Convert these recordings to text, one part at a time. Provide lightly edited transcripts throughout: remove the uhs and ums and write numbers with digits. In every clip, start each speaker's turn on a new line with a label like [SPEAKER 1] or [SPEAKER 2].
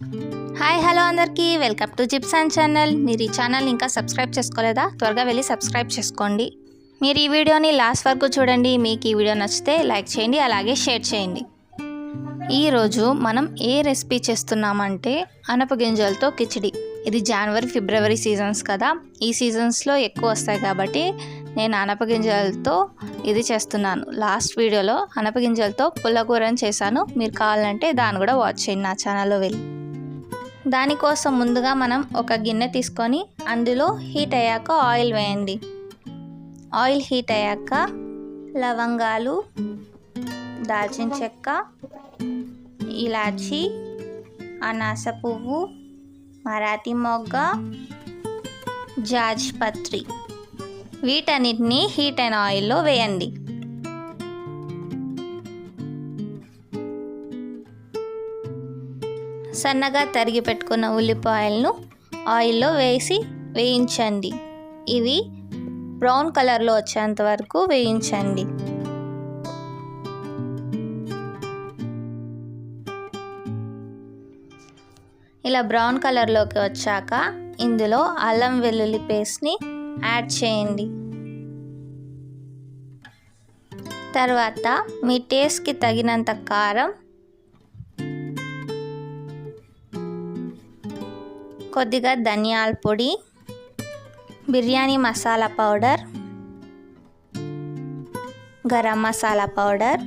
[SPEAKER 1] Hi hello అందరికీ welcome to Gibson channel. మీరు ఈ ఛానల్ ఇంకా సబ్స్క్రైబ్ చేసుకోలేదా? త్వరగా వెళ్ళి సబ్స్క్రైబ్ చేసుకోండి. మీరు ఈ వీడియోని లాస్ట్ వరకు చూడండి. మీకు ఈ వీడియో నచ్చితే లైక్ చేయండి, అలాగే షేర్ చేయండి. ఈరోజు మనం ఏ రెసిపీ చేస్తున్నామంటే అనపగింజలతో కిచిడి. ఇది జనవరి ఫిబ్రవరి సీజన్స్ కదా, ఈ సీజన్స్లో ఎక్కువ వస్తాయి కాబట్టి నేను అనపగింజలతో ఇది చేస్తున్నాను. లాస్ట్ వీడియోలో అనపగింజలతో పుల్లకూరని చేశాను, మీరు కావాలంటే దాన్ని కూడా వాచ్ చేయండి నా ఛానల్లో వెళ్ళి. దానికోసం ముందుగా మనం ఒక గిన్నె తీసుకొని అందులో హీట్ అయ్యాక ఆయిల్ వేయండి. ఆయిల్ హీట్ అయ్యాక లవంగాలు, దాల్చిన చెక్క, ఇలాచి, అనాస పువ్వు, మరాఠీ మొగ్గ, జాజిపత్రి వీటన్నిటిని హీట్ అయిన ఆయిల్లో వేయండి. సన్నగా తరిగి పెట్టుకున్న ఉల్లిపాయలను ఆయిల్లో వేసి వేయించండి. ఇవి బ్రౌన్ కలర్లో వచ్చేంత వరకు వేయించండి. ఇలా బ్రౌన్ కలర్లోకి వచ్చాక ఇందులో అల్లం వెల్లుల్లి పేస్ట్ని యాడ్ చేయండి. తర్వాత మీ టేస్ట్కి తగినంత కారం, కొద్దిగా ధనియాల పొడి, బిర్యానీ మసాలా పౌడర్, గరం మసాలా పౌడర్,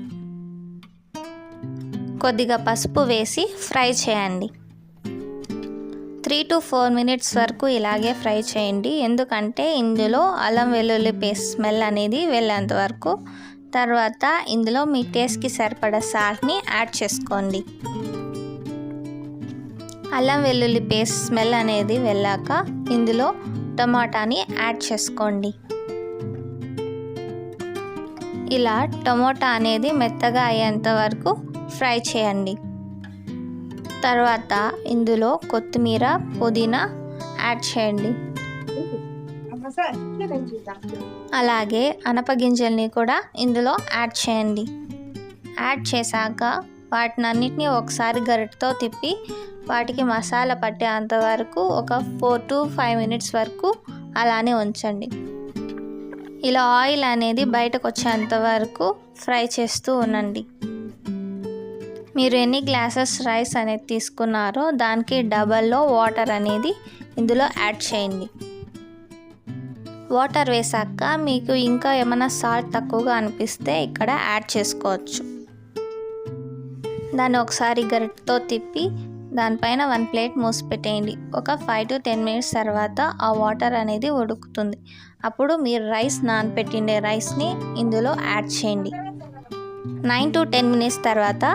[SPEAKER 1] కొద్దిగా పసుపు వేసి ఫ్రై చేయండి. 3 to 4 minutes వరకు ఇలాగే ఫ్రై చేయండి, ఎందుకంటే ఇందులో అల్లం వెల్లుల్లి పేస్ట్ స్మెల్ అనేది వెళ్ళేంత వరకు. తర్వాత ఇందులో మీ టేస్ట్కి సరిపడా సాల్ట్ని యాడ్ చేసుకోండి. అల్లం వెల్లుల్లి పేస్ట్ స్మెల్ అనేది వెళ్ళాక ఇందులో టమాటాని యాడ్ చేసుకోండి. ఇలా టమోటా అనేది మెత్తగా అయ్యేంత వరకు ఫ్రై చేయండి. తర్వాత ఇందులో కొత్తిమీర, పుదీనా యాడ్ చేయండి. అలాగే అనపగింజల్ని కూడా ఇందులో యాడ్ చేయండి. యాడ్ చేశాక వాటినన్నిటిని ఒకసారి గరిటతో తిప్పి వాటికి మసాలా పట్టేంత వరకు ఒక 4 to 5 minutes వరకు అలానే ఉంచండి. ఇలా ఆయిల్ అనేది బయటకు వచ్చేంత వరకు ఫ్రై చేస్తూ ఉండండి. మీరు ఎన్ని గ్లాసెస్ రైస్ అనేది తీసుకున్నారో దానికి డబల్లో వాటర్ అనేది ఇందులో యాడ్ చేయండి. వాటర్ వేసాక మీకు ఇంకా ఏమైనా సాల్ట్ తక్కువగా అనిపిస్తే ఇక్కడ యాడ్ చేసుకోవచ్చు. దాన్ని ఒకసారి గరిటతో తిప్పి దానిపైన 1 plate మూసి పెట్టేయండి. ఒక 5 to 10 minutes తర్వాత ఆ వాటర్ అనేది ఉడుకుతుంది. అప్పుడు మీరు రైస్ నానపెట్టిండే రైస్ని ఇందులో యాడ్ చేయండి. 9 to 10 minutes తర్వాత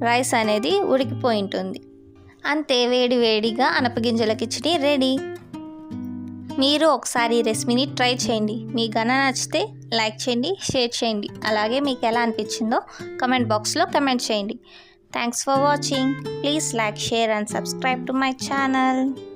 [SPEAKER 1] రైస్ అనేది ఉడికిపోయి ఉంటుంది. అంతే, వేడి వేడిగా అనపగింజల కిచిడి రెడీ. మీరు ఒకసారి ఈ రెసిపీని ట్రై చేయండి. మీకు గన నచ్చితే లైక్ చేయండి, షేర్ చేయండి. అలాగే మీకు ఎలా అనిపించిందో కమెంట్ బాక్స్లో కమెంట్ చేయండి. Thanks for watching. Please like, share and subscribe to my channel.